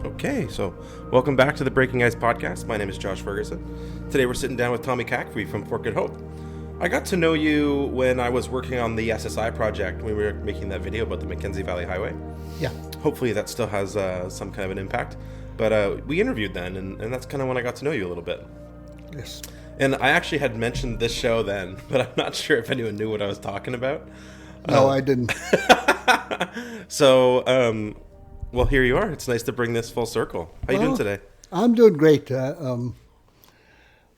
Okay, so welcome back to the Breaking Ice podcast. My name is Josh Ferguson. Today we're sitting down with Tommy Kakfwi from For Good Hope. I got to know you when I was working on the SSI project. We were making that video about the Mackenzie Valley Highway. Yeah. Hopefully that still has some kind of an impact. But we interviewed then, and that's kind of when I got to know you a little bit. Yes. And I actually had mentioned this show then, but I'm not sure if anyone knew what I was talking about. No, I didn't. So, well, here you are. It's nice to bring this full circle. How you doing today? I'm doing great.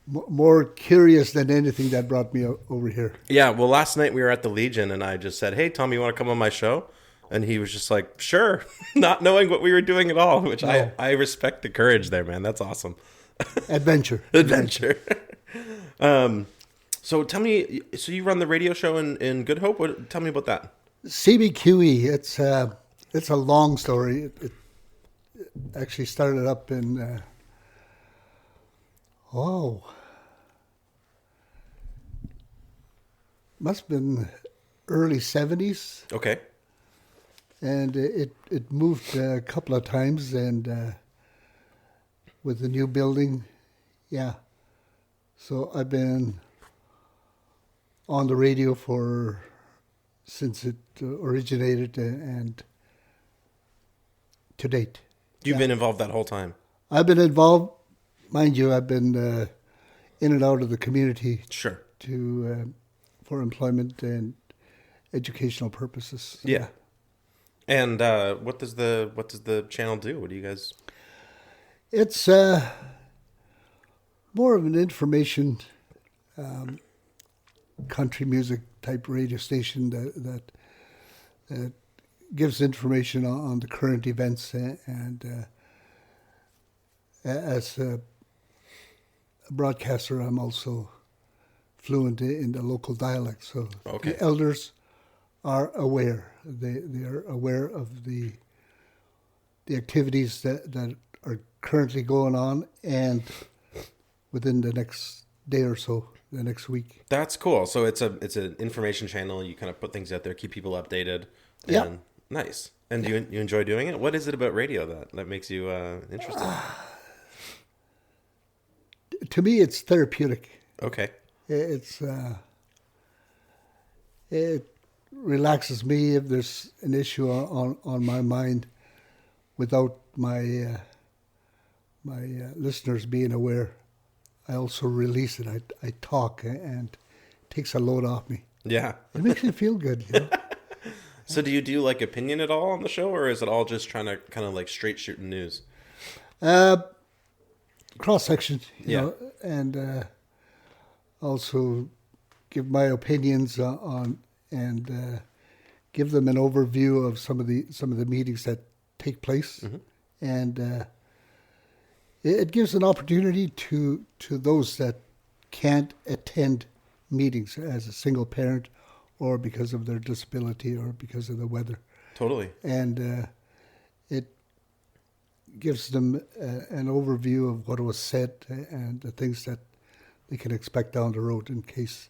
More curious than anything that brought me over here. Yeah, well, last night we were at the Legion, and I just said, hey, Tom, you want to come on my show? And he was just like, sure, not knowing what we were doing at all, which No. I respect the courage there, man. That's awesome. Adventure. So tell me, so you run the radio show in Good Hope? Tell me about that. CBQE, it's a long story. It actually started up in, must have been early 70s. Okay. And it moved a couple of times, and with the new building, yeah. So I've been on the radio since it originated and to date. You've been involved that whole time? I've been involved, mind you. I've been in and out of the community. Sure. For employment and educational purposes. Yeah. And what does the channel do? What do you guys? It's more of an information country music type radio station that gives information on the current events, and as a broadcaster, I'm also fluent in the local dialect, so Okay. the elders are aware. They are aware of the activities that are currently going on, and within the next day or so, the next week. That's cool. So it's an information channel. You kind of put things out there, keep people updated. And Yeah. Nice. And do you enjoy doing it? What is it about radio that makes you interested? To me, it's therapeutic. Okay. It relaxes me if there's an issue on my mind, without my listeners being aware. I also release it. I talk, and it takes a load off me. Yeah. It makes me feel good, you know. So do you do like opinion at all on the show, or is it all just trying to kind of like straight shooting news? Cross section, you Yeah. know, and also give my opinions on and give them an overview of some of the meetings that take place, and it gives an opportunity to those that can't attend meetings as a single parent, or because of their disability, or because of the weather. Totally. And it gives them an overview of what was said and the things that they can expect down the road, in case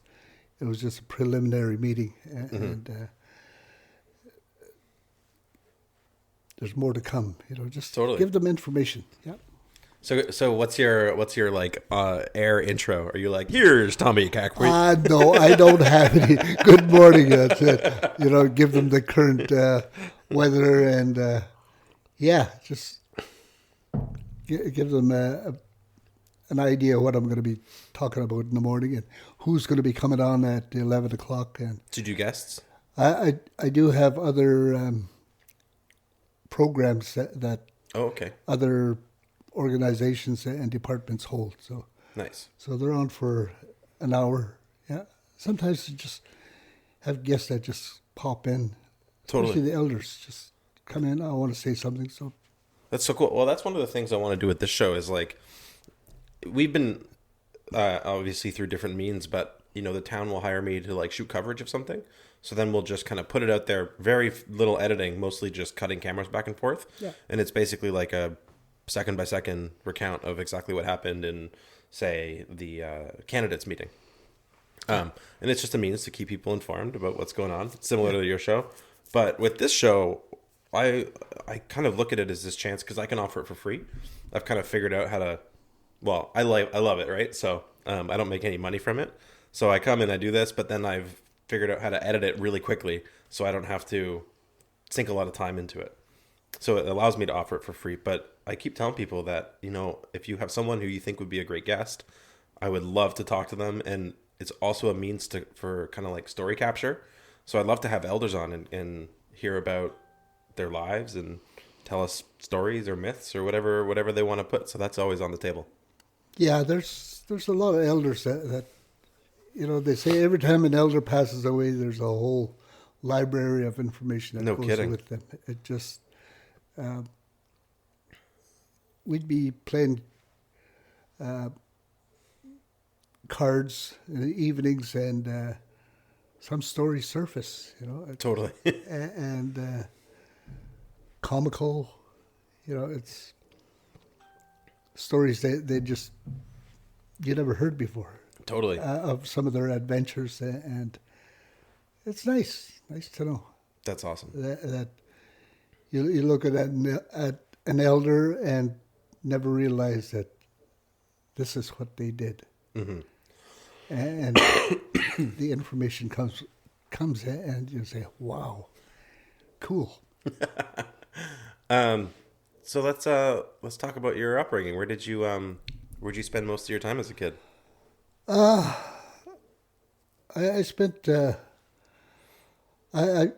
it was just a preliminary meeting. And there's more to come. You know, just Totally. give them information. Yeah. So what's your like air intro? Are you like, here's Tommy Kakfwi? No, I don't have any. Good morning. That's it. You know, give them the current weather, and just give them an idea of what I'm going to be talking about in the morning, and who's going to be coming on at 11 o'clock. And To do guests? I do have other programs that Oh, okay. other organizations and departments hold. Nice. So they're on for an hour. Yeah. Sometimes you just have guests that just pop in. Totally. Especially the elders just come in. I want to say something. So That's so cool. Well, that's one of the things I want to do with this show is like, we've been obviously through different means, but you know, the town will hire me to like shoot coverage of something. So then we'll just kind of put it out there, very little editing, mostly just cutting cameras back and forth. Yeah. And it's basically like a second by second recount of exactly what happened in, say, the candidates meeting. And it's just a means to keep people informed about what's going on, similar to your show. But with this show, I kind of look at it as this chance because I can offer it for free. I've kind of figured out how to. Well, I love it, right? So I don't make any money from it. So I come and I do this, but then I've figured out how to edit it really quickly, so I don't have to sink a lot of time into it. So it allows me to offer it for free. But I keep telling people that, if you have someone who you think would be a great guest, I would love to talk to them. And it's also a means for kind of like story capture. So I'd love to have elders on and hear about their lives and tell us stories or myths or whatever they want to put. So that's always on the table. Yeah, there's a lot of elders that they say every time an elder passes away, there's a whole library of information that No goes kidding. with them. It just we'd be playing cards in the evenings, and some stories surface, Totally. and comical, it's stories that you never heard before. Totally. Of some of their adventures, and it's nice to know That's awesome. that you look at an elder and never realize that this is what they did, Mm-hmm. and the information comes in, and you say, "Wow, cool." So let's talk about your upbringing. Where'd you spend most of your time as a kid? I spent. I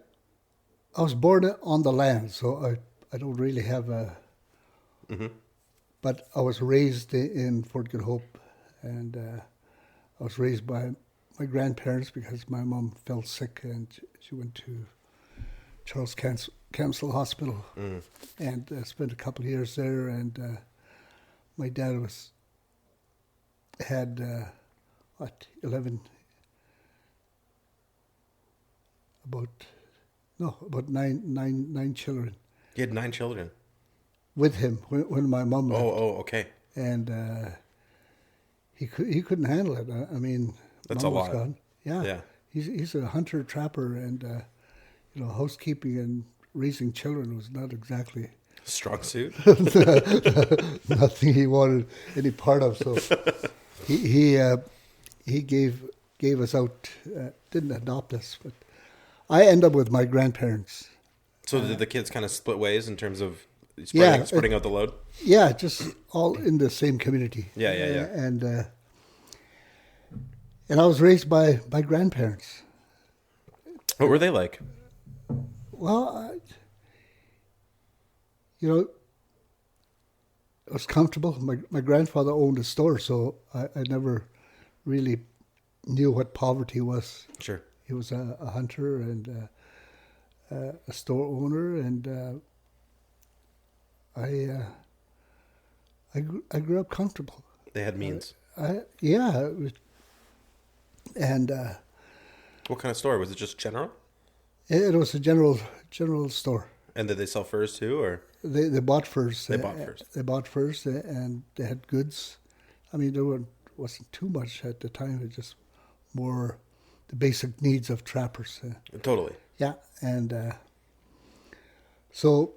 was born on the land, so I don't really have a. Mm-hmm. But I was raised in Fort Good Hope, and I was raised by my grandparents because my mom fell sick and she went to Charles Camsell Hospital, and spent a couple of years there. And my dad had 11, about nine children You had 9 children. with him when my mom left. Okay. And he couldn't handle it. I mean, That's Mom a was lot. gone. Yeah, Yeah. he's a hunter trapper, and housekeeping and raising children was not exactly Strong suit. nothing he wanted any part of. So he gave us out. Didn't adopt us, but I ended up with my grandparents. So did the kids kind of split ways in terms of Yeah, spreading out the load? Yeah, just all in the same community. Yeah. And I was raised by my grandparents. What were they like? Well, I was comfortable. My grandfather owned a store, so I never really knew what poverty was. Sure. He was a hunter and a store owner, and I grew up comfortable. They had means. Yeah, and What kind of store? Was it just general? it was a general store. And did they sell furs too, or? They bought furs. They bought furs. They bought furs, and they had goods. I mean, there wasn't too much at the time. It was just more the basic needs of trappers. Totally. Yeah, and so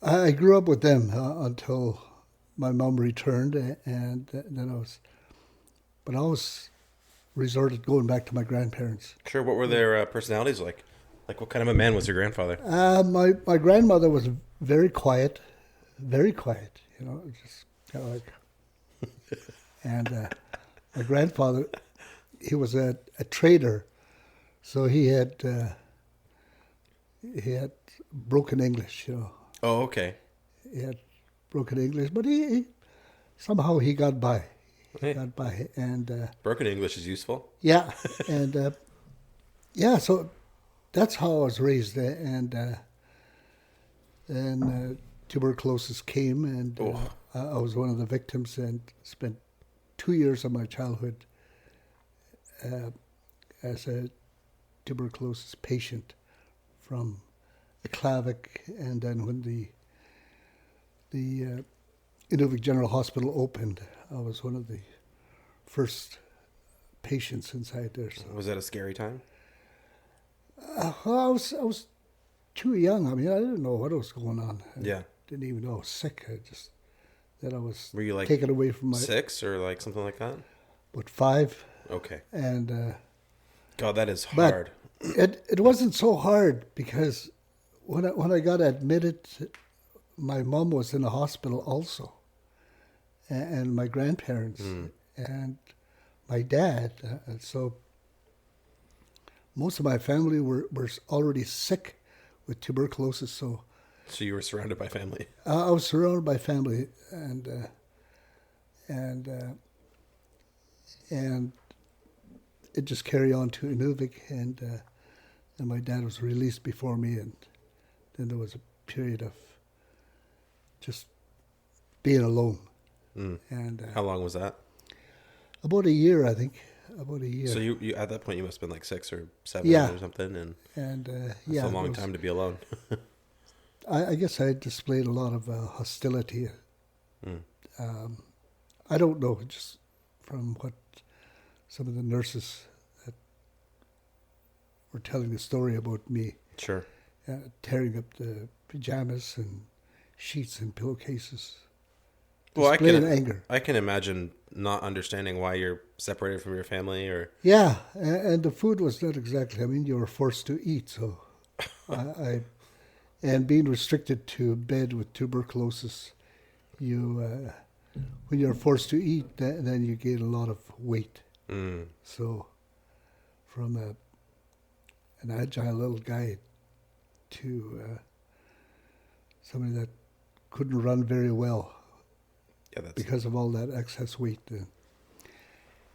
I grew up with them until my mom returned, and then I was resorted going back to my grandparents. Sure. What were their personalities like? Like, what kind of a man was your grandfather? My grandmother was very quiet, just kind of like. And my grandfather, he was a trader, so he had broken English. Oh, okay. He had broken English, but he somehow he got by. Hey. Got by, and Broken English is useful. yeah, and yeah. So that's how I was raised, and then tuberculosis came, and I was one of the victims, and spent 2 years of my childhood as a tuberculosis patient from Kakfwi, and then when the Inuvik General Hospital opened, I was one of the first patients inside there. So Was that a scary time? I was too young. I mean, I didn't know what was going on. Yeah. Didn't even know I was sick. I just that I was Were you like taken away from my 6 or like something like that? but 5, Okay. and God, that is but hard. it wasn't so hard because when I got admitted, my mom was in the hospital also, and my grandparents and my dad. So most of my family were already sick with tuberculosis. So So you were surrounded by family. I was surrounded by family, and it just carried on to Inuvik, and my dad was released before me, and then there was a period of just being alone, and How long was that? about a year, I think, about a year. So you at that point you must have been like 6 or 7 Yeah. or something, and And that's yeah, a long it was- time to be alone. I guess I displayed a lot of hostility. I don't know, just from what some of the nurses that were telling the story about me, Sure. tearing up the pajamas and sheets and pillowcases, Well, displaying anger. I can imagine not understanding why you're separated from your family, or Yeah, and the food was not exactly. I mean, you were forced to eat, so I and being restricted to bed with tuberculosis, you when you're forced to eat, then you gain a lot of weight. So from an agile little guy to somebody that couldn't run very well yeah, that's because of all that excess weight.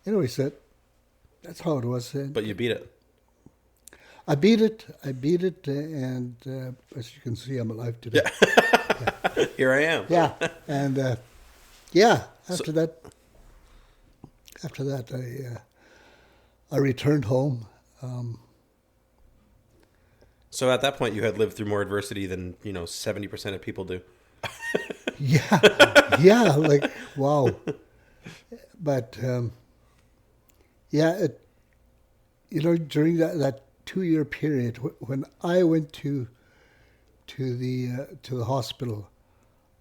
Anyways, that's how it was. But you beat it. I beat it, and as you can see, I'm alive today. Here I am. Yeah, and yeah, after that, I returned home. So at that point, you had lived through more adversity than 70% of people do. Yeah, like wow. But yeah, during that 2-year period when I went to the hospital,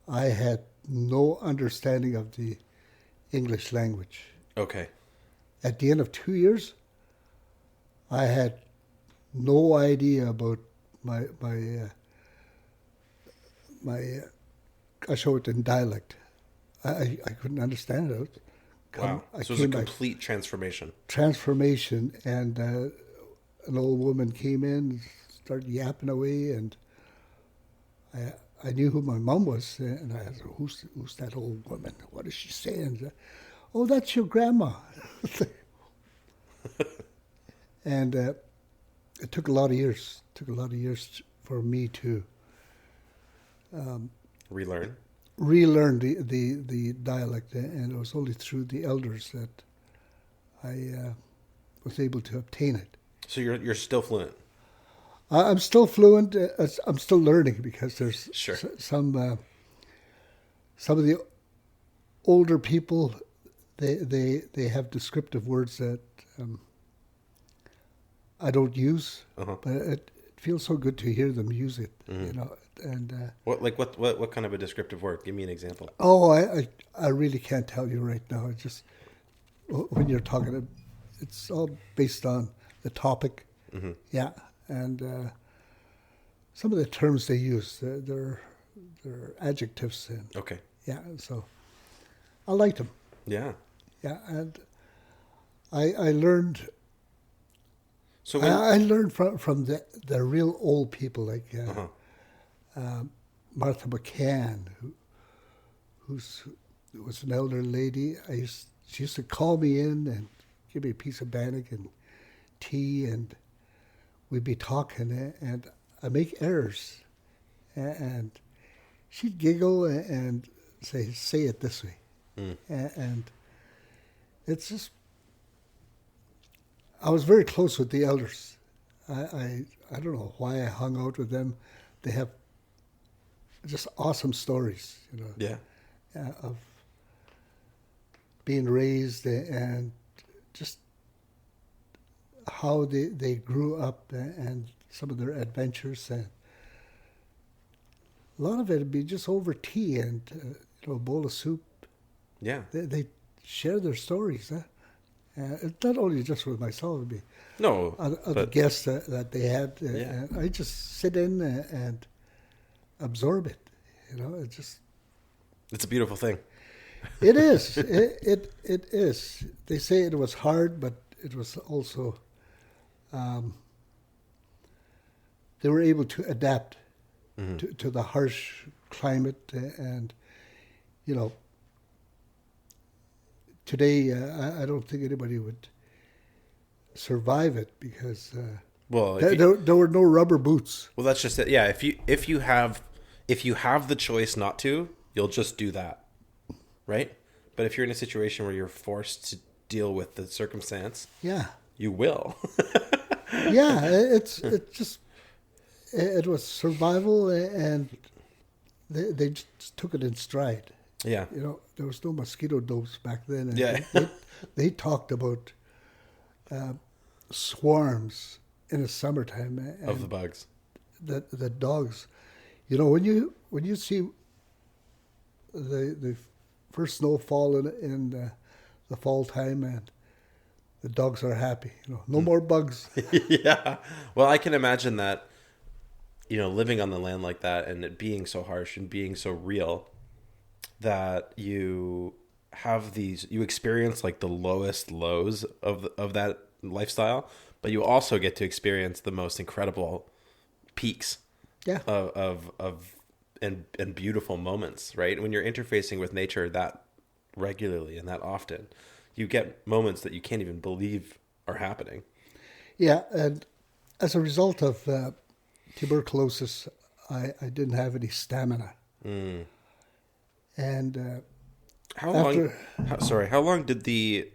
I had no understanding of the English language. Okay. At the end of 2 years, I had no idea about my I show it in dialect. I couldn't understand it. Wow. So it was a complete transformation. Transformation, and an old woman came in, started yapping away, and I knew who my mom was, and I asked, who's that old woman? What is she saying? Oh, that's your grandma. And it took a lot of years. For me to Relearn. relearn the dialect, and it was only through the elders that I was able to obtain it. So you're still fluent. I'm still fluent. I'm still learning because there's Sure. some of the older people. They have descriptive words that I don't use, but it feels so good to hear them use it. And What kind of a descriptive word? Give me an example. oh, I really can't tell you right now. It's just when you're talking, it's all based on the topic. Yeah, and some of the terms they use, they're adjectives. And, Okay. yeah, so I liked them. Yeah. Yeah, and I learned. So I learned from the real old people like Martha McCann, who was an elder lady. She used to call me in and give me a piece of bannock and tea, and we'd be talking, and I make errors, and she'd giggle and say it this way, and it's just. I was very close with the elders. I don't know why I hung out with them. They have just awesome stories, yeah. Of being raised and just how they grew up and some of their adventures. And a lot of it would be just over tea and a bowl of soup. Yeah. They share their stories. It's not only just with myself, it'd be No, other guests that they had. Yeah. And I just sit in and absorb it. it's a beautiful thing. It is. It is. They say it was hard, but it was also they were able to adapt to the harsh climate, and today I don't think anybody would survive it because Well, there were no rubber boots. well, that's just it. Yeah, if you have the choice not to, you'll just do that, right? But if you're in a situation where you're forced to deal with the circumstance, Yeah, you will. yeah. It was survival, and they just took it in stride. Yeah. There was no mosquito dopes back then. And Yeah. they talked about swarms in the summertime and Of the bugs. the dogs. When you see the first snowfall in the fall time, and the dogs are happy. No more bugs. Yeah. Well, I can imagine that, living on the land like that and it being so harsh and being so real, that you experience like the lowest lows of that lifestyle, but you also get to experience the most incredible peaks Yeah. of and beautiful moments, right? When you're interfacing with nature that regularly and that often, you get moments that you can't even believe are happening. Yeah, and as a result of tuberculosis, I didn't have any stamina. And How after, long? How long did the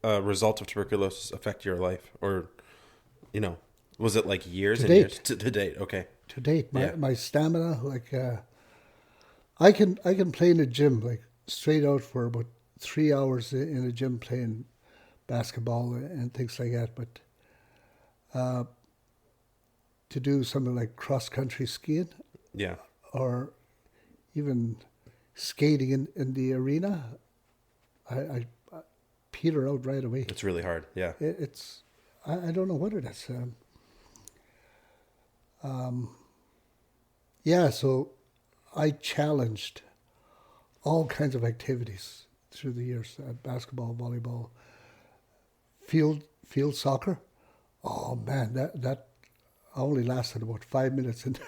result of tuberculosis affect your life, or was it like years To and date. years to date? Okay. to date, Yeah. my stamina, like I can play in a gym like straight out for about 3 hours in a gym playing basketball and things like that. But to do something like cross country skiing Yeah. or even skating in the arena, I peter out right away. It's really hard. Yeah. It's I don't know what it is. Yeah, so I challenged all kinds of activities through the years: basketball, volleyball, field soccer. Oh man, that I only lasted about 5 minutes in there.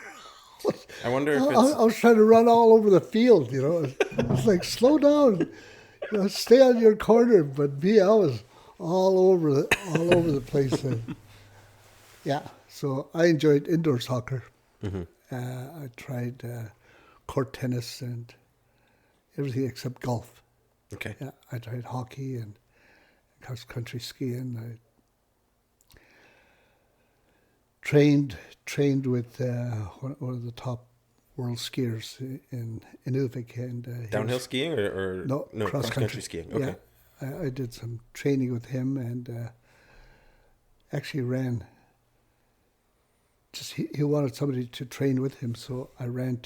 I wonder if I was trying to run all over the field. It's like, slow down, stay on your corner. But me, I was all over the place. Yeah, so I enjoyed indoor soccer. I tried court tennis and everything except golf. okay. Yeah, I tried hockey and cross country skiing. I trained with one of the top world skiers in Inuvik, and Downhill skiing or no, cross country skiing. Okay. Yeah, I did some training with him, and actually ran. Just he wanted somebody to train with him, so I ran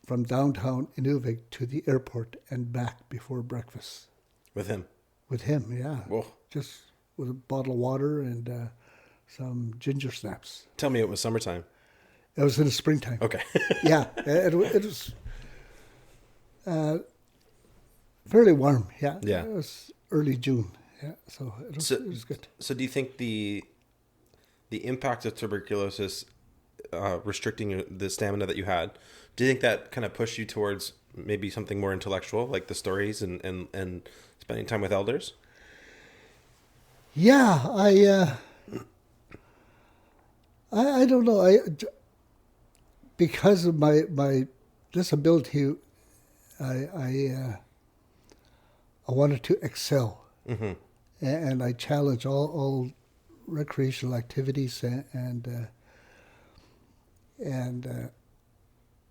from downtown Inuvik to the airport and back before breakfast With him. with him. Yeah, Whoa. just with a bottle of water and some ginger snaps. Tell me it was summertime. It was in the springtime. Okay. Yeah, it was fairly warm. Yeah, Yeah. It was early June. Yeah, so it was good. So do you think the impact of tuberculosis restricting the stamina that you had, do you think that kind of pushed you towards maybe something more intellectual, like the stories and spending time with elders? Yeah, I don't know. Because of my disability, I wanted to excel, and I challenge all recreational activities and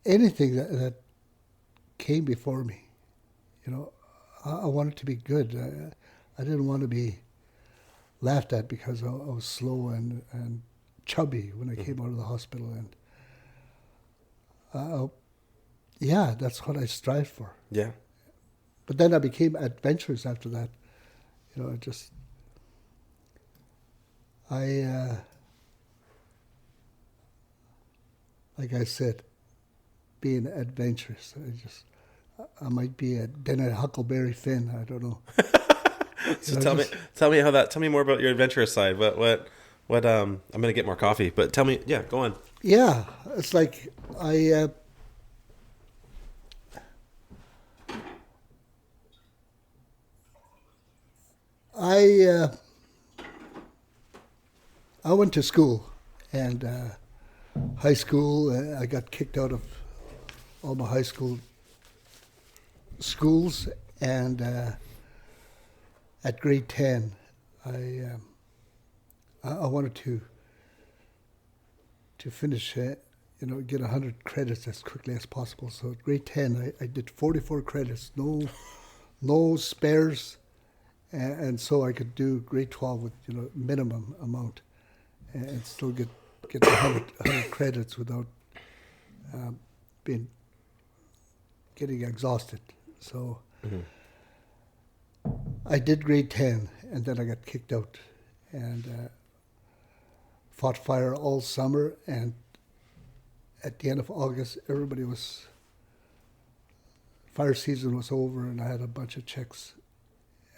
anything that came before me. I wanted to be good. I didn't want to be laughed at because I was slow and chubby when I came out of the hospital, and uh, yeah, that's what I strive for. Yeah. But then I became adventurous after that. I like I said, being adventurous. I might be a dinner Huckleberry Finn. I don't know. So tell me tell me more about your adventurous side. What I'm gonna get more coffee, but tell me, yeah, go on. Yeah, it's like I I went to school, and high school. I got kicked out of all my high school schools, and at grade 10, I wanted to finish, get 100 credits as quickly as possible. So at grade 10, I did 44 credits, no spares, and so I could do grade 12 with minimum amount, and still get the 100 credits without getting exhausted. So I did grade 10, and then I got kicked out, and fought fire all summer, and at the end of August, fire season was over, and I had a bunch of checks,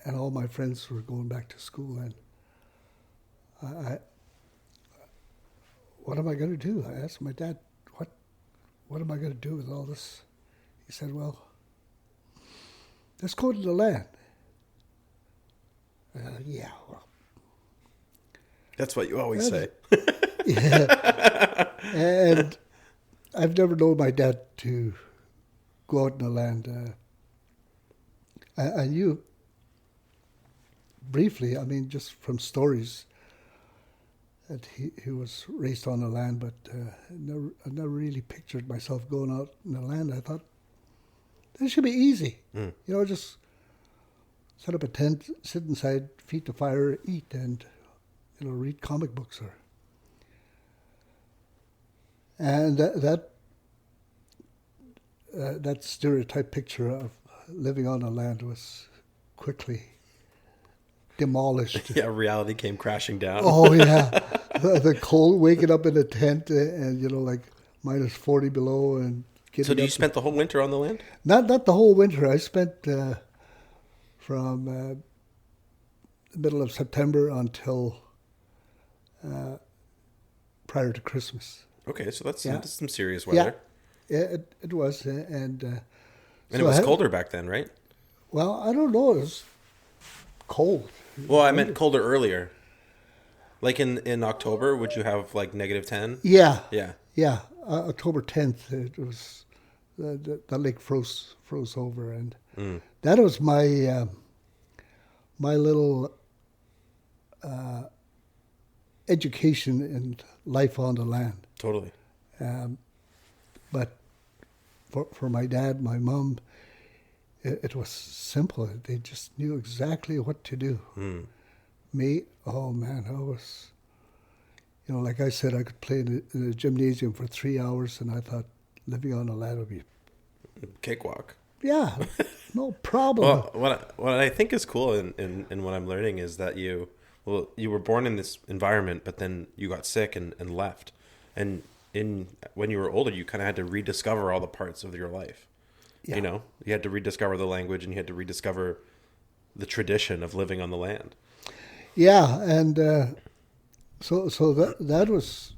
and all my friends were going back to school, and what am I going to do? I asked my dad, what am I going to do with all this? He said, well, let's go to the land. Yeah, well. That's what you always say. Yeah. And I've never known my dad to go out in the land. I knew briefly, just from stories, that he was raised on the land, but I never really pictured myself going out in the land. I thought, that should be easy. Just set up a tent, sit inside, feed the fire, eat, and read comic books. And that stereotype picture of living on the land was quickly demolished. Yeah, reality came crashing down. Oh yeah, the cold, waking up in a tent and like minus 40 below, and so you spent the whole winter on the land? Not the whole winter. I spent from the middle of September until prior to Christmas. Okay, so that's some serious weather. Yeah, it was, and it was colder back then, right? Well, I don't know. It was cold. Well, I meant colder earlier. Like in October, would you have like -10? Yeah. Yeah. Yeah. October 10th, it was the lake froze over, and that was my my little education in life on the land. Totally. But for my dad, my mom, it was simple. They just knew exactly what to do. Me, oh man, I was, like I said, I could play in a gymnasium for 3 hours, and I thought living on the land would be cakewalk. Yeah, no problem. Well, what I think is cool in what I'm learning is that you were born in this environment, but then you got sick and left, and when you were older, you kind of had to rediscover all the parts of your life. Yeah. You had to rediscover the language, and you had to rediscover the tradition of living on the land. Yeah, and so that was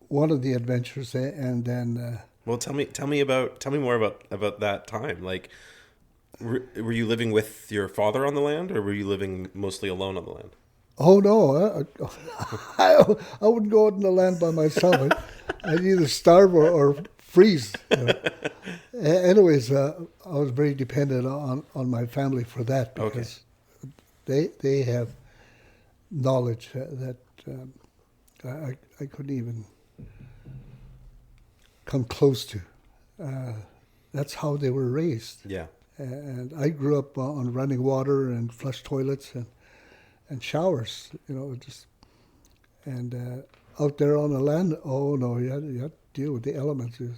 one of the adventures, and then. Well, tell me more about that time. Like, were you living with your father on the land, or were you living mostly alone on the land? Oh no, I wouldn't go out in the land by myself. I'd either starve or freeze. Anyways, I was very dependent on my family for that, because they have knowledge that I couldn't even come close to. That's how they were raised. Yeah. And I grew up on running water and flush toilets and showers, out there on the land, oh no, you had to deal with the elements. You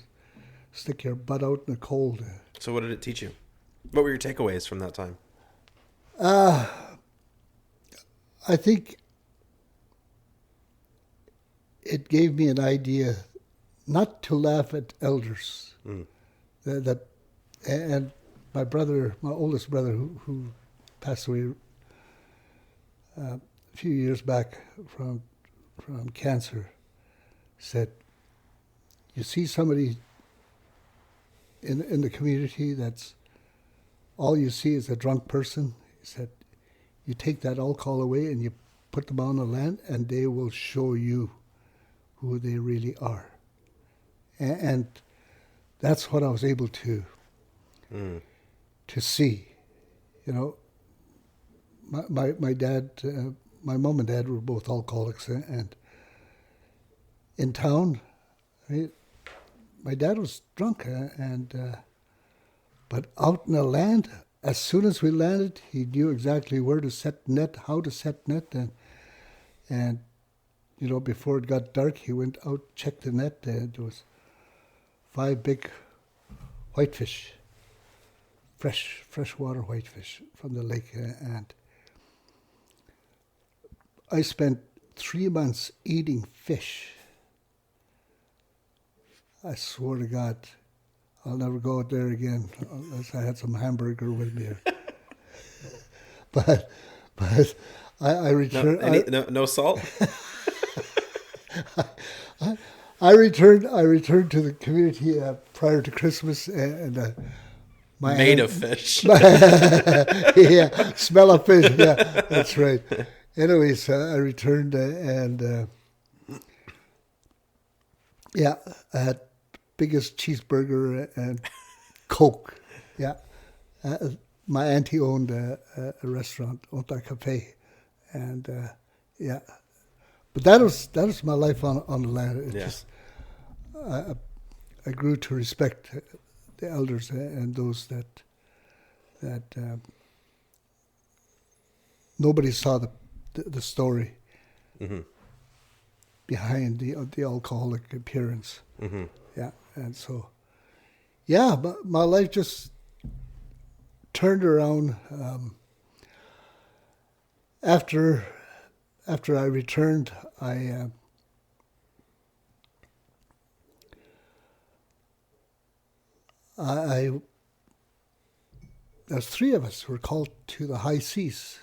stick your butt out in the cold. So what did it teach you? What were your takeaways from that time? I think it gave me an idea not to laugh at elders. And my brother, my oldest brother, who passed away a few years back from cancer, said, "You see somebody in the community that's all you see is a drunk person." He said, "You take that alcohol away and you put them on the land, and they will show you who they really are." And that's what I was able to see. You know, my dad, my mom and dad were both alcoholics, and in town, my dad was drunk, but out in the land, as soon as we landed, he knew exactly where to set net, how to set net, and you know, before it got dark, he went out, checked the net, and there was 5 big whitefish, freshwater whitefish from the lake, and I spent 3 months eating fish. I swear to God, I'll never go out there again unless I had some hamburger with me. but I returned. No salt. I returned to the community prior to Christmas, and my made of fish. Yeah, smell of fish. Yeah, that's right. Anyways, I returned, and yeah, I had biggest cheeseburger and Coke. Yeah, my auntie owned a restaurant, owned a cafe, and yeah. But that was my life on the land. I grew to respect the elders and those that nobody saw the story behind the alcoholic appearance. Yeah, and so but my life just turned around after I returned. There's 3 of us who were called to the high seas.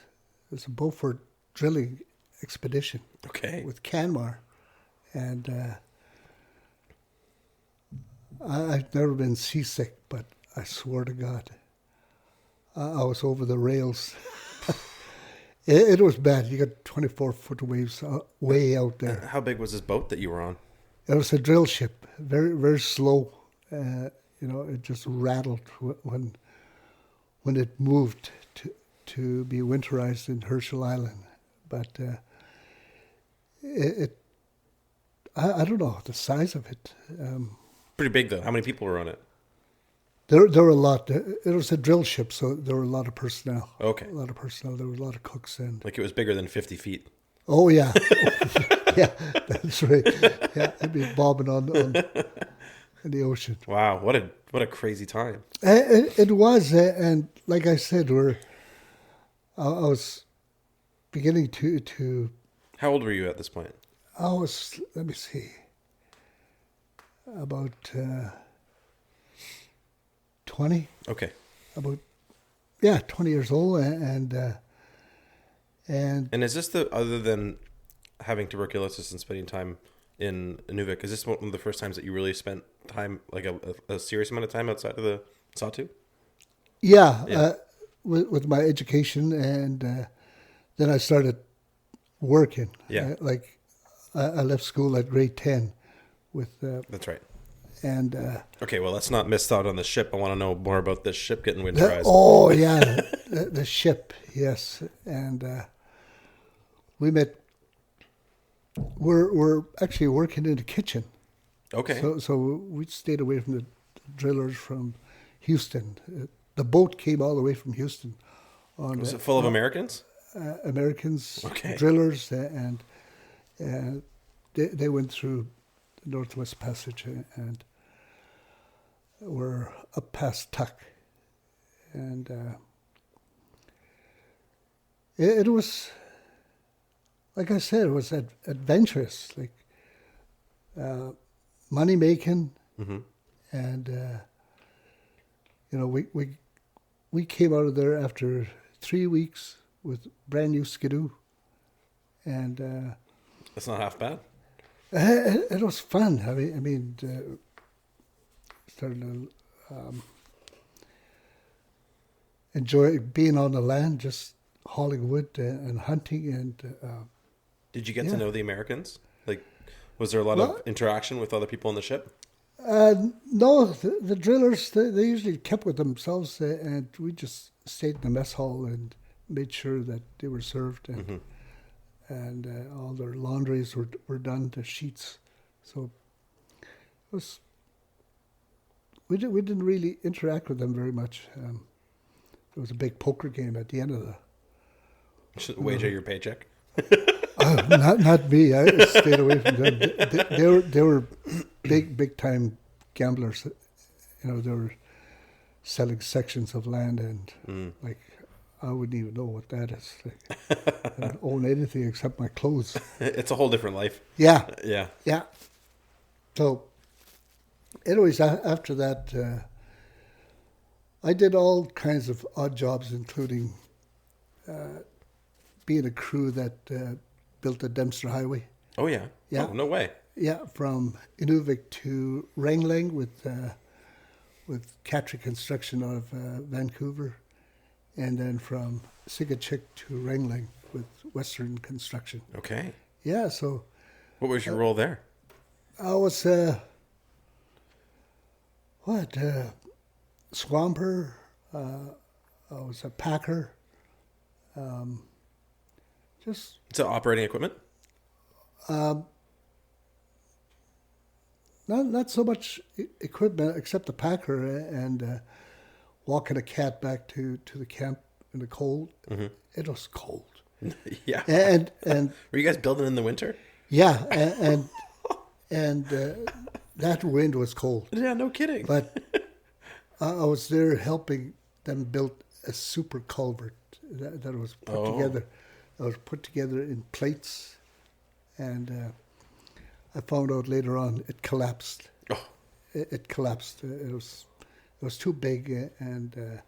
It's a Beaufort drilling expedition. Okay. With Canmar, and I've never been seasick, but I swear to God, I was over the rails. It was bad. You got 24-foot waves way out there. How big was this boat that you were on? It was a drill ship, very, very slow. You know, it just rattled when it moved to be winterized in Herschel Island. But I don't know the size of it. Pretty big though. How many people were on it? There were a lot. It was a drill ship, so there were a lot of personnel. Okay. A lot of personnel. There were a lot of cooks and. Like it was bigger than 50 feet. Oh yeah, yeah, that's right. Yeah, it'd be bobbing on in the ocean. Wow, what a crazy time. It was, and like I said, I was beginning to. How old were you at this point? I was. Let me see. About 20. Okay. About 20 years old, and is this other than having tuberculosis and spending time in Inuvik, is this one of the first times that you really spent time, like a serious amount of time outside of the Sawtooth? Yeah. With my education, and then I started working. Yeah. I left school at grade 10 with. That's right. And okay, well, let's not miss out on the ship. I want to know more about this ship getting winterized. Oh yeah, the ship, yes. And we met. We're actually working in the kitchen. Okay. So we stayed away from the drillers from Houston. The boat came all the way from Houston. Was it full of Americans? Americans, okay. Drillers, and they went through the Northwest Passage and were up past Tuck. And it was, like I said, it was adventurous, like money making, and we came out of there after 3 weeks with brand new skidoo, and that's not half bad. it was fun. I mean, started to enjoy being on the land, just hauling wood and hunting. And did you get to know the Americans? Like, was there a lot of interaction with other people on the ship? No, the drillers, they usually kept with themselves, and we just stayed in the mess hall and made sure that they were served, and all their laundries were done, the sheets. So it was, we didn't really interact with them very much. There was a big poker game at the end of the... Wager your paycheck? Not me. I stayed away from them. They were big time gamblers. They were selling sections of land, and like I wouldn't even know what that is. Like, I don't own anything except my clothes. It's a whole different life. Yeah. Yeah. So, anyways, after that, I did all kinds of odd jobs, including being a crew that built the Dempster Highway. Oh, yeah? Yeah. Oh, no way. Yeah, from Inuvik to Ringling with Catry Construction out of Vancouver, and then from Sigachik to Ringling with Western Construction. Okay. Yeah, so... What was your role there? I was, swamper, I was a packer, just... So operating equipment? Not so much equipment except the packer and walking a cat back to the camp in the cold. Mm-hmm. It was cold. Yeah. And were you guys building in the winter? Yeah, and that wind was cold. Yeah, no kidding. But I was there helping them build a super culvert that was put together. That was put together in plates, and I found out later on it collapsed. Oh. It collapsed. It was too big, and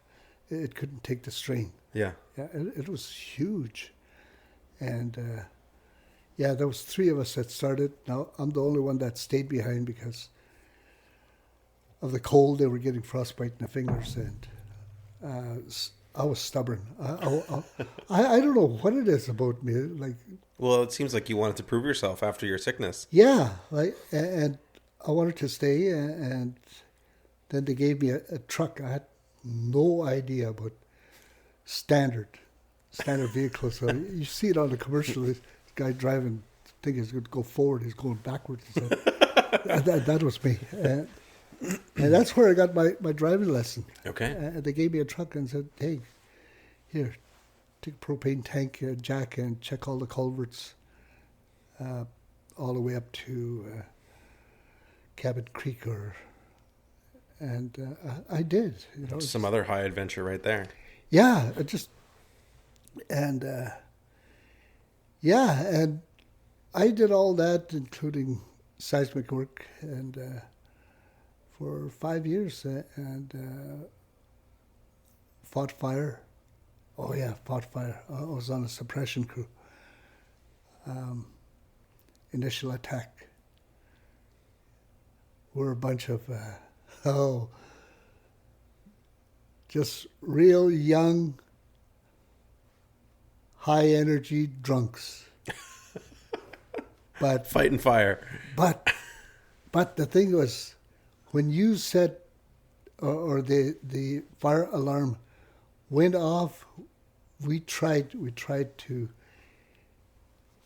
it couldn't take the strain. Yeah. Yeah, it was huge, and there was 3 of us that started. Now I'm the only one that stayed behind because of the cold. They were getting frostbite in the fingers, and I was stubborn. I don't know what it is about me. Like, well, it seems like you wanted to prove yourself after your sickness. Yeah, and I wanted to stay, and then they gave me a truck. I had no idea about standard vehicles. So you see it on the commercial. This guy driving, think he's going to go forward. He's going backwards. So that was me. And that's where I got my driving lesson. Okay. They gave me a truck and said, hey, here, take a propane tank, jack, and check all the culverts all the way up to Cabot Creek. And I did. Some other high adventure right there. Yeah, and I did all that, including seismic work, and for 5 years, and fought fire. Oh yeah, fought fire. I was on a suppression crew. Initial attack. We're a bunch of just real young, high energy drunks. But fighting fire. But the thing was, when you said, or the fire alarm went off, we tried to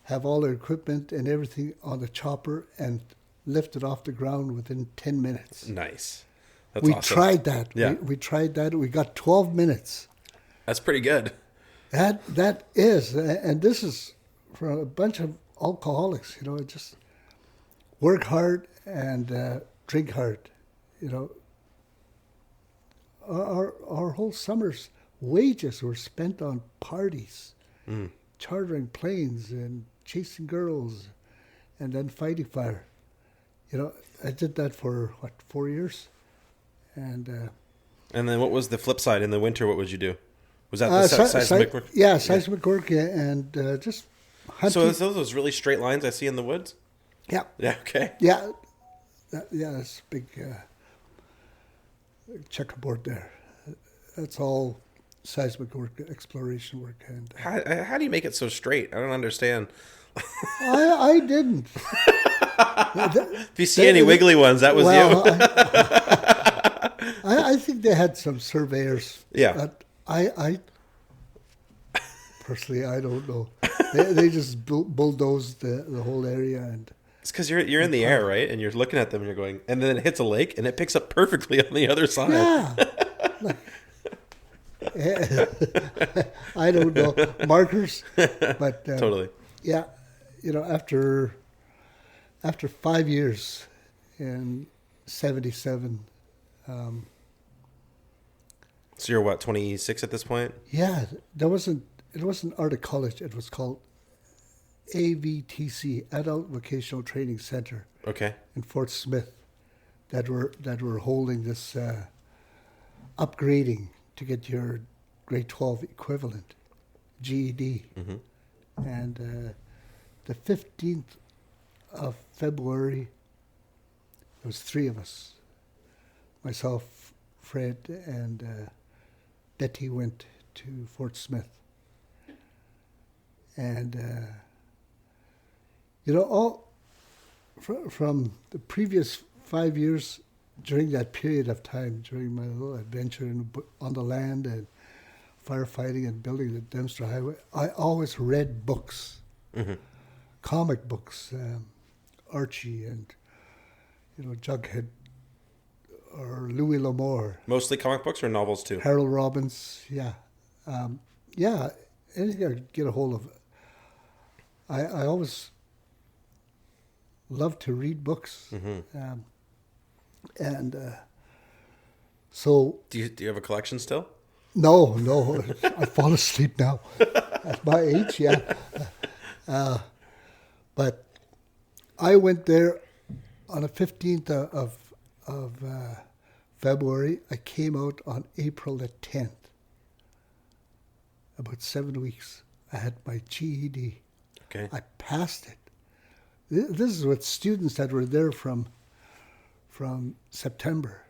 have all our equipment and everything on the chopper and lift it off the ground within 10 minutes. Nice. That's we awesome. tried that. Yeah. We tried that. We got 12 minutes. That's pretty good. That is, and this is for a bunch of alcoholics. It just work hard and drink hard. You know, our whole summer's wages were spent on parties, chartering planes and chasing girls, and then fighting fire. You know, I did that for 4 years, and then what was the flip side in the winter? What would you do? Was that the seismic work? Yeah, seismic work and just hunting. So is those really straight lines I see in the woods? Yeah. Yeah. Okay. Yeah. It's a big checkerboard there. That's all seismic work, exploration work, and How do you make it so straight? I don't understand. I didn't. If you see any wiggly ones, that was you. I think they had some surveyors. Yeah. But I personally, I don't know. They just bulldozed the whole area, and it's because you're in the air, right? And you're looking at them, and you're going, and then it hits a lake, and it picks up perfectly on the other side. Yeah. I don't know markers, but Totally. Yeah, you know, after 5 years in '77. So you're what, 26 at this point? Yeah, it wasn't Art of College. It was called AVTC, Adult Vocational Training Center. Okay. In Fort Smith, that were holding this upgrading to get your grade 12 equivalent, GED. Mm-hmm. And the 15th of February, there was 3 of us. Myself, Fred, and Betty went to Fort Smith. And, you know, all from the previous 5 years, during that period of time, during my little adventure on the land and firefighting and building the Dempster Highway, I always read books, comic books, Archie and, you know, Jughead or Louis L'Amour. Mostly comic books or novels too? Harold Robbins, yeah. Yeah, anything I could get a hold of. I always loved to read books. So... Do you have a collection still? No. I fall asleep now. At my age, yeah. But I went there on the 15th of February. I came out on April the 10th. About 7 weeks. I had my GED. Okay. I passed it. This is with students that were there from September.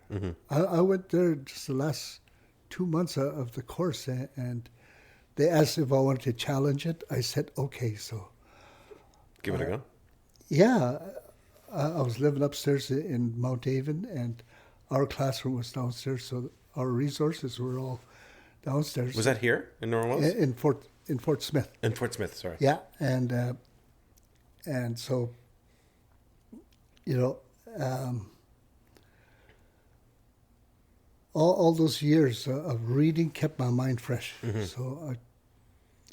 I went there just the last 2 months of the course, and they asked if I wanted to challenge it. I said, okay, so. Give it a go. Yeah. I was living upstairs in Mount Avon, and our classroom was downstairs, so our resources were all downstairs. Was that here in Norwalk? In Fort Smith. In Fort Smith, sorry. Yeah, and so, you know, all those years of reading kept my mind fresh. So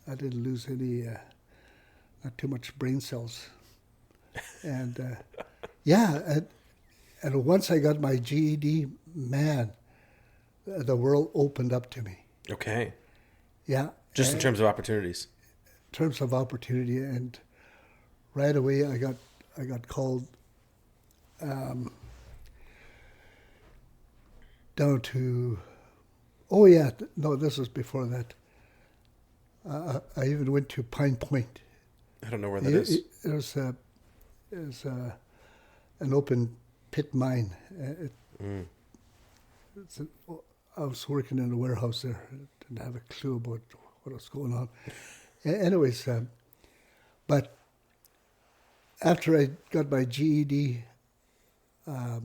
I didn't lose any, not too much brain cells. And yeah, and once I got my GED, man, the world opened up to me. Okay. Yeah. Just in terms of opportunities. In terms of opportunity, and right away I got called down to. Oh yeah, no, this was before that. I even went to Pine Point. I don't know where that is. It was an open pit mine. I was working in a warehouse there. I didn't have a clue about what was going on. Anyways, but after I got my GED, I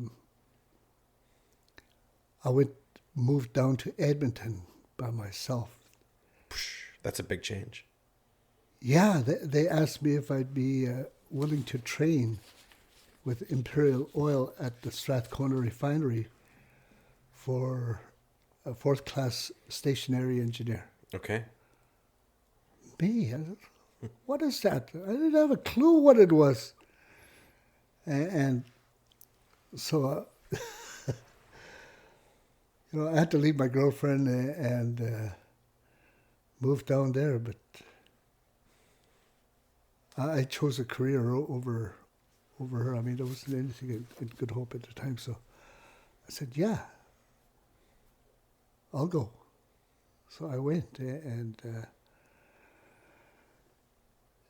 moved down to Edmonton by myself. That's a big change. Yeah, they asked me if I'd be willing to train with Imperial Oil at the Strathcona refinery for a 4th class stationary engineer. Okay. Me? What is that? I didn't have a clue what it was. And so, I had to leave my girlfriend and move down there, but I chose a career over her. I mean, there wasn't anything in Good Hope at the time, so I said, yeah, I'll go. So I went, and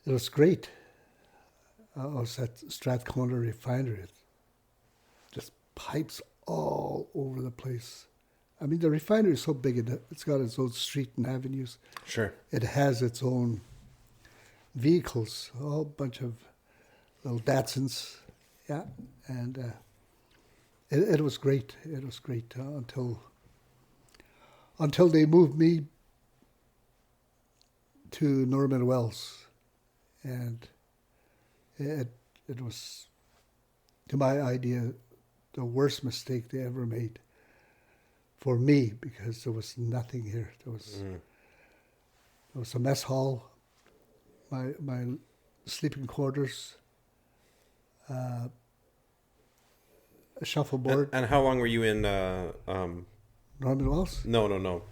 it was great. I was at Strathcona Refinery. Just pipes all over the place. I mean, the refinery is so big, it's got its own street and avenues. Sure. It has its own vehicles, a whole bunch of little Datsuns. Yeah, and it was great. It was great until they moved me to Norman Wells. And it was, to my idea, the worst mistake they ever made for me, because there was nothing here. There was a mess hall, my sleeping quarters, a shuffleboard. And how long were you in Norman Wells? No.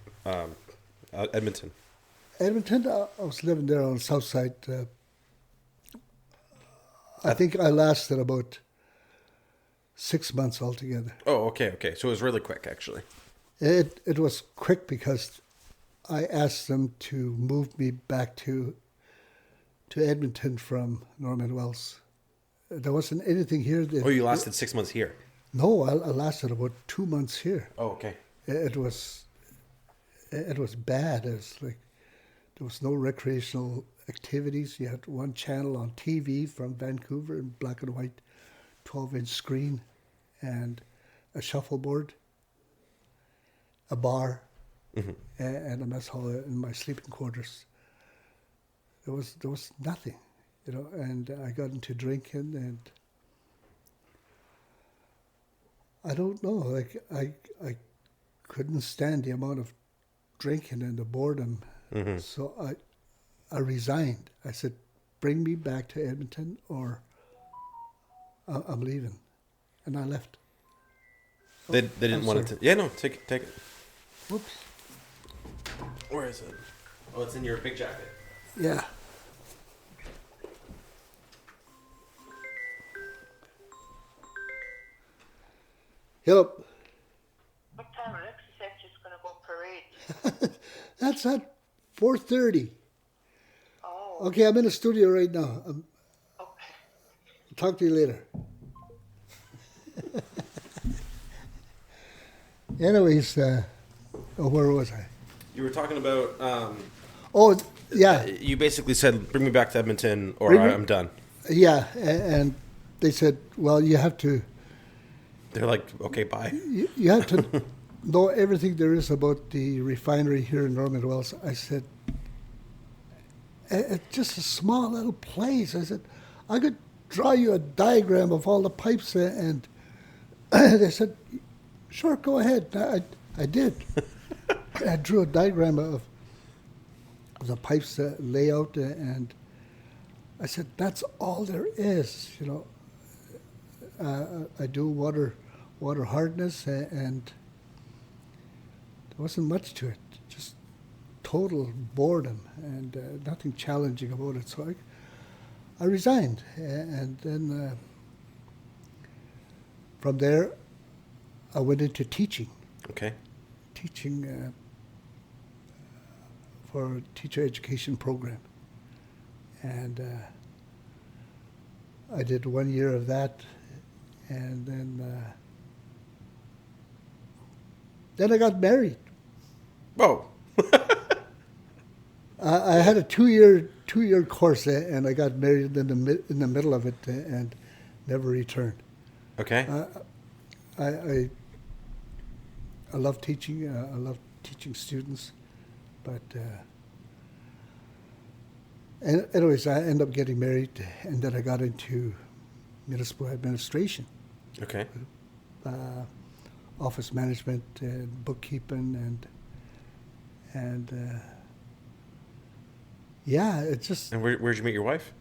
Edmonton. Edmonton, I was living there on the south side. I think I lasted about 6 months altogether. Oh, okay. So it was really quick, actually. It was quick because I asked them to move me back to Edmonton from Norman Wells. There wasn't anything here. You lasted 6 months here? No, I lasted about 2 months here. Oh, okay. It was bad. It was like there was no recreational activities. You had one channel on TV from Vancouver in black and white, 12-inch screen, and a shuffleboard, a bar, and a mess hall in my sleeping quarters. There was nothing, and I got into drinking, and I don't know, like I couldn't stand the amount of drinking and the boredom. So I resigned. I said, bring me back to Edmonton or I'm leaving. And I left. They didn't want it to... Yeah, no, take it. Whoops. Where is it? Oh, it's in your big jacket. Yeah. Yep. What time? Alexis said she's going to go parade. That's at 4:30. Oh. Okay, I'm in the studio right now. Okay. I'll talk to you later. Anyways, where was I? You were talking about... Oh, yeah. You basically said, bring me back to Edmonton or I'm done. Yeah, and they said, well, you have to... They're like, okay, bye. You have to know everything there is about the refinery here in Norman Wells. I said, it's just a small little place. I said, I could draw you a diagram of all the pipes. And they said, sure, go ahead. I did. I drew a diagram of the pipes layout, and I said, that's all there is, I do water hardness, and there wasn't much to it. Just total boredom and nothing challenging about it. So I resigned, and then from there I went into teaching. Okay. Teaching for a teacher education program, and I did 1 year of that. And then I got married. Whoa. I had a two-year course, and I got married in the middle of it, and never returned. Okay. I love teaching. I love teaching students, but and anyways, I ended up getting married, and then I got into municipal administration. Okay. Office management and bookkeeping and yeah, it's just. And where'd you meet your wife?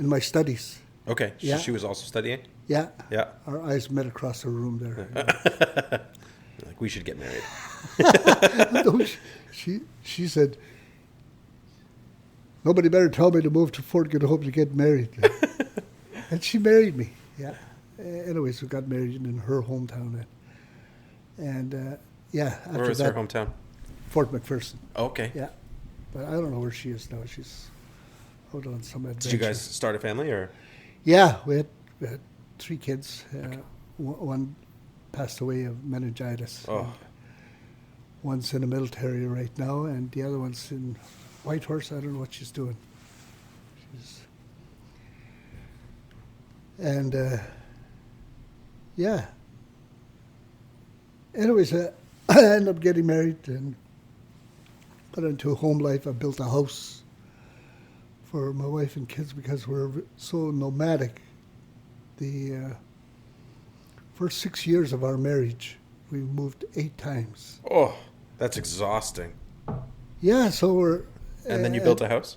in my studies. Okay. Yeah. She was also studying? Yeah. Yeah. Our eyes met across the room there. Like, we should get married. No, she said, nobody better tell me to move to Fort Good Hope to get married. And she married me. Yeah. Anyways, we got married in her hometown. And yeah, after Where was that, her hometown? Fort McPherson. Okay. Yeah. But I don't know where she is now. She's out on some adventure. Did you guys start a family, or? Yeah, we had 3 kids. One passed away of meningitis. Oh. One's in the military right now, and the other one's in Whitehorse. I don't know what she's doing. Yeah. Anyways, I ended up getting married and got into a home life. I built a house for my wife and kids because we're so nomadic. The first 6 years of our marriage, we moved 8 times. Oh, that's exhausting. Yeah, so we're... And then you built a house?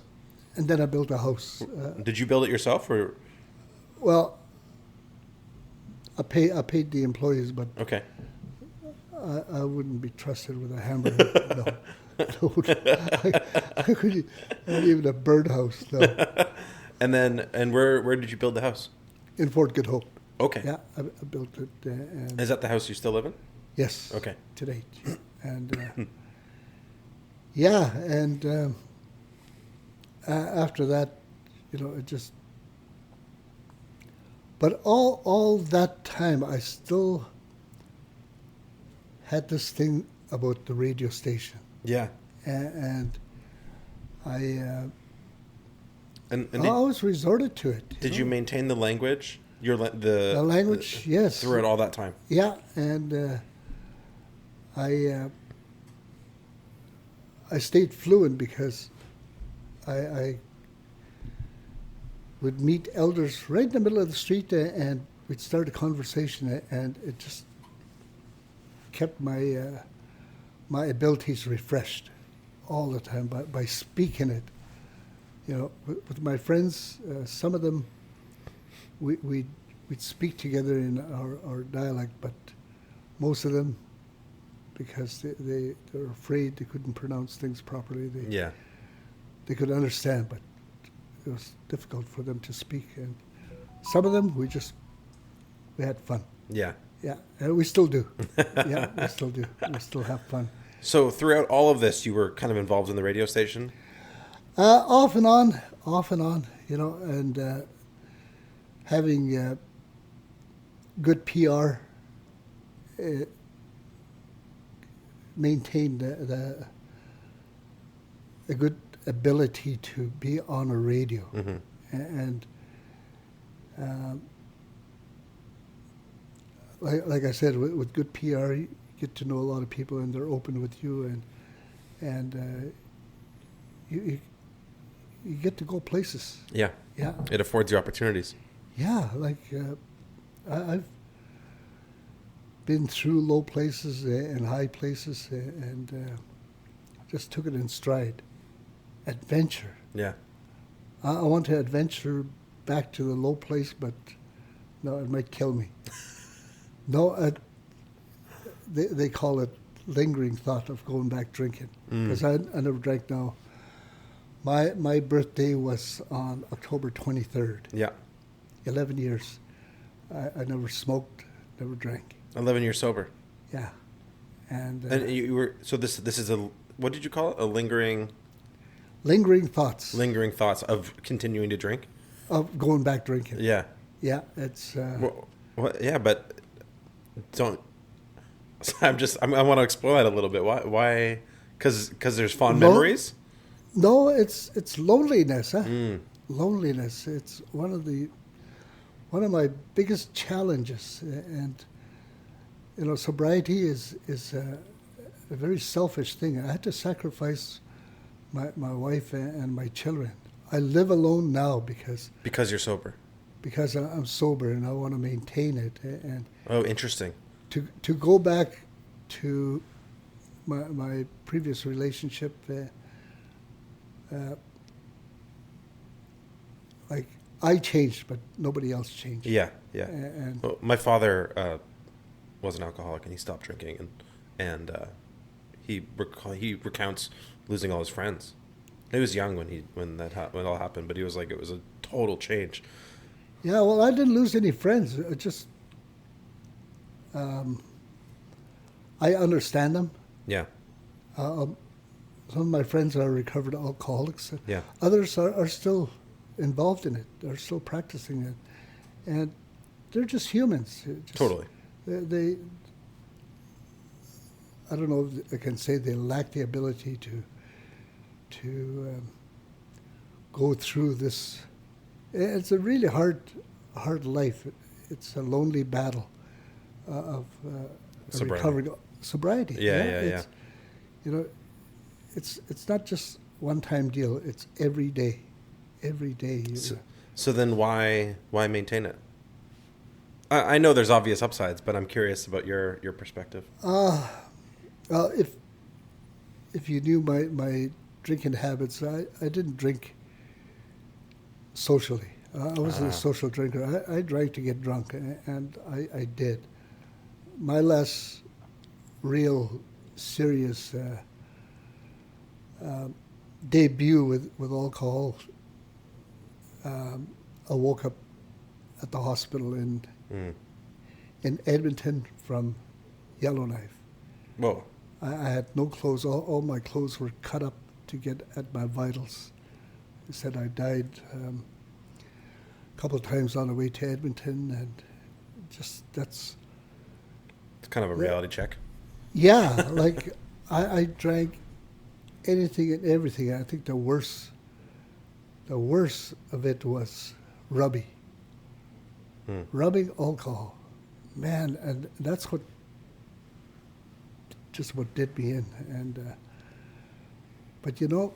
And then I built a house. Did you build it yourself, or? Well, I paid the employees, but Okay. I wouldn't be trusted with a hamburger. No. I couldn't, not even a birdhouse, no. And where did you build the house? In Fort Good Hope. Okay. Yeah, I built it. And Is that the house you still live in? yes. Okay. To date. And yeah, and after that, it just... But all that time, I still had this thing about the radio station. Yeah. And I And always resorted to it. did you maintain the language? The language, yes. Throughout all that time? Yeah, and I stayed fluent because I would meet elders right in the middle of the street, and we'd start a conversation, and it just kept my my abilities refreshed all the time by speaking it. With my friends, some of them we'd speak together in our dialect, but most of them, because they were afraid they couldn't pronounce things properly, they could understand, but it was difficult for them to speak. And some of them, we had fun. Yeah. Yeah, and we still do. Yeah, we still do. We still have fun. So throughout all of this, you were kind of involved in the radio station? Off and on, and having good PR, maintained a good ability to be on a radio. Mm-hmm. And like I said, with good PR, you get to know a lot of people, and they're open with you, and you get to go places. Yeah. Yeah. It affords you opportunities. Yeah, like I've been through low places and high places, and just took it in stride. Adventure. Yeah. I want to adventure back to the low place, but no, it might kill me. No, they call it lingering thought of going back drinking, because I never drank now. My birthday was on October 23rd. Yeah. 11 years. I never smoked, never drank. 11 years sober. Yeah. And you were, so this is what did you call it? A lingering thoughts. Lingering thoughts of continuing to drink? Of going back drinking. Yeah. Yeah, it's... yeah, but don't... I want to explore that a little bit. Why? Because there's fond memories? No, it's loneliness, huh? Loneliness. It's one of my biggest challenges, and sobriety is a very selfish thing. I had to sacrifice my wife and my children. I live alone now because you're sober. Because I'm sober, and I want to maintain it. And oh, interesting. To go back to my previous relationship. Like I changed, but nobody else changed. Yeah, yeah. And Well, my father was an alcoholic, and he stopped drinking, and he recounts losing all his friends. He was young when it all happened, but he was like, it was a total change. yeah, well, I didn't lose any friends. I just I understand them. Yeah, Some of my friends are recovered alcoholics. yeah, Others are still involved in it. They're still practicing it, and they're just humans. totally. They I don't know if I can say they lack the ability to go through this. It's a really hard life. It's a lonely battle of Sobriety. recovering sobriety. Yeah. It's, you know, it's not just one time deal. It's every day. Every day. So then why maintain it? I know there's obvious upsides, but I'm curious about your perspective. Well, if you knew my drinking habits, I didn't drink socially. I wasn't a social drinker. I drank to get drunk, and I did. My last real serious debut with alcohol, I woke up at the hospital in Edmonton from Yellowknife. Whoa. I had no clothes. All my clothes were cut up to get at my vitals. They said I died a couple of times on the way to Edmonton, and just that's... It's kind of a reality check. Yeah, like I drank anything and everything. I think the worst of it was rubbing. Rubbing alcohol. Man, and that's what did me in. And but you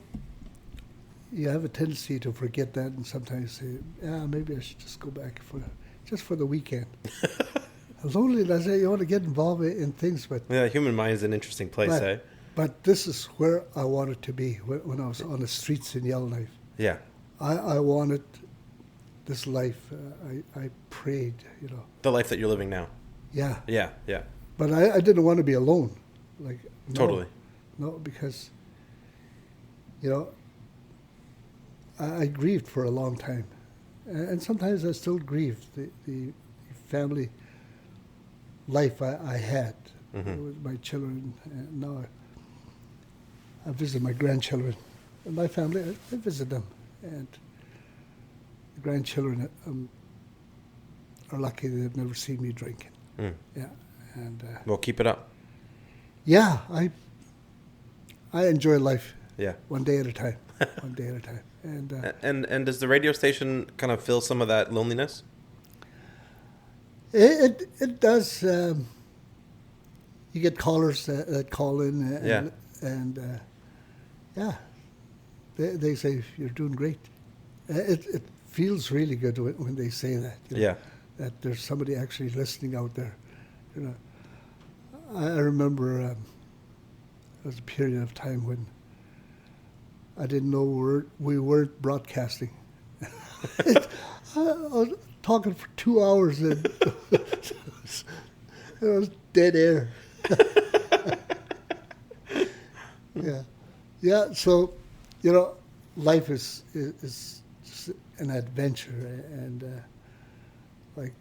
have a tendency to forget that, and sometimes say, yeah, maybe I should just go back for the weekend. Loneliness, you want to get involved in things, but Yeah, the human mind is an interesting place, eh? But this is where I wanted to be when I was on the streets in Yellowknife. Yeah. I wanted this life. I prayed, The life that you're living now. Yeah. Yeah, yeah. But I didn't want to be alone. Like no, Totally. No, because I grieved for a long time, and sometimes I still grieve the family life I had with my children. And now I visit my grandchildren. And my family, I visit them. And the grandchildren are lucky they've never seen me drinking. Yeah. And Well, keep it up. yeah, I enjoy life. Yeah. One day at a time. One day at a time. And does the radio station kind of fill some of that loneliness? it does. You get callers that call in, and yeah, they say you're doing great. It feels really good when they say that. Yeah. That there's somebody actually listening out there. I remember there was a period of time when I didn't know we weren't broadcasting. I was talking for 2 hours and it was dead air. Yeah. So, life is just an adventure, and like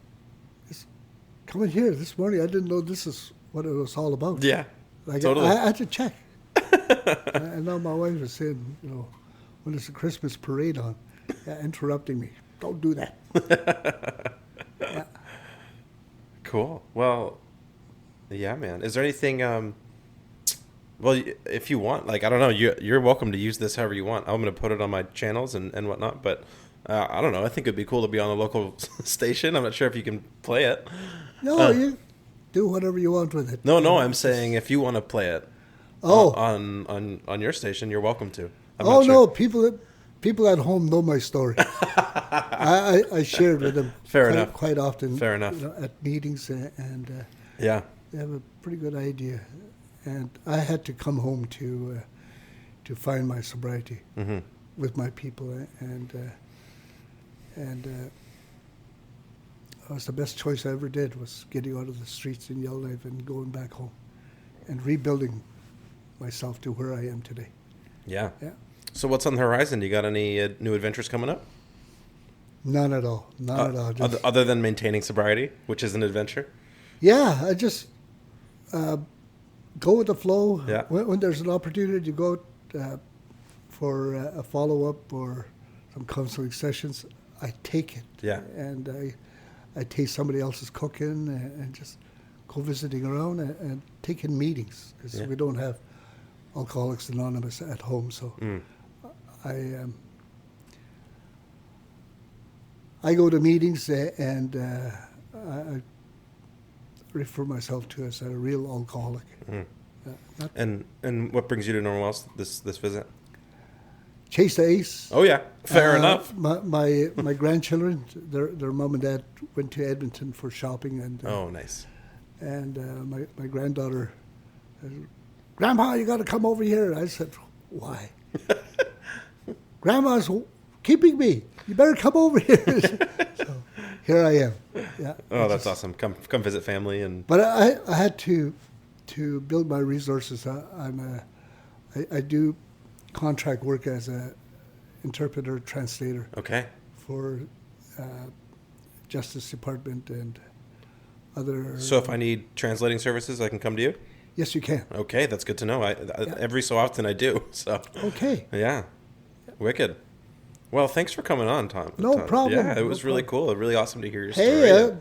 coming here this morning, I didn't know this is what it was all about. Yeah. Like Totally. I had to check. And now my wife is saying, when there's a Christmas parade on, interrupting me. Don't do that. Yeah. Cool. Well, yeah, man. Is there anything? Well, if you want, I don't know. You're welcome to use this however you want. I'm going to put it on my channels and whatnot. But I don't know. I think it'd be cool to be on a local station. I'm not sure if you can play it. No, you do whatever you want with it. No. I'm saying if you want to play it. Oh. On your station, you're welcome to. Oh no, people at home know my story. I shared with them. Enough. Quite often. Fair enough. At meetings, and Yeah. they have a pretty good idea. And I had to come home to find my sobriety with my people, and And it was the best choice I ever did, was getting out of the streets in Yellowknife and going back home and rebuilding myself to where I am today. Yeah. Yeah. So what's on the horizon? You got any new adventures coming up? None at all. None at all. Just, Other than maintaining sobriety, which is an adventure? yeah, I just go with the flow. Yeah. When there's an opportunity to go for a follow-up or some counseling sessions, I take it. Yeah. And I taste somebody else's cooking and just go visiting around and taking meetings, because we don't have Alcoholics Anonymous at home. So I go to meetings and I refer myself to as a real alcoholic. And what brings you to Normal Wells this visit? Chase the Ace. Oh yeah, fair enough. My grandchildren, their mom and dad went to Edmonton for shopping, and Oh, nice. and my granddaughter, Grandpa, you got to come over here. I said, why? Grandma's keeping me. You better come over here. So here I am. Yeah. Oh, that's awesome. Come visit family and. But I had to build my resources. I do contract work as a interpreter translator. Okay. For Justice Department and other. So if I need translating services, I can come to you? Yes, you can. Okay, that's good to know. Every so often I do. So. Okay. Yeah. Wicked. Well, thanks for coming on, Tom. No problem. Yeah, it was really cool. Really awesome to hear your Hey,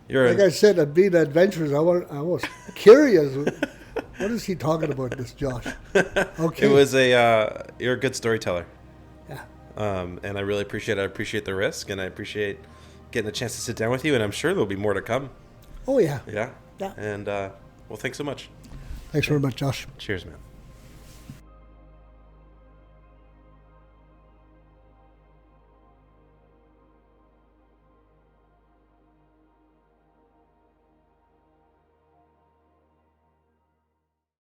story. like I said, at being adventurous, I was curious. What is he talking about, this Josh? Okay. It was you're a good storyteller. Yeah. And I really appreciate it. I appreciate the risk, and I appreciate getting a chance to sit down with you, and I'm sure there'll be more to come. Oh, yeah. Yeah. Yeah. And, well, thanks so much. Thanks very much, Josh. Cheers, man.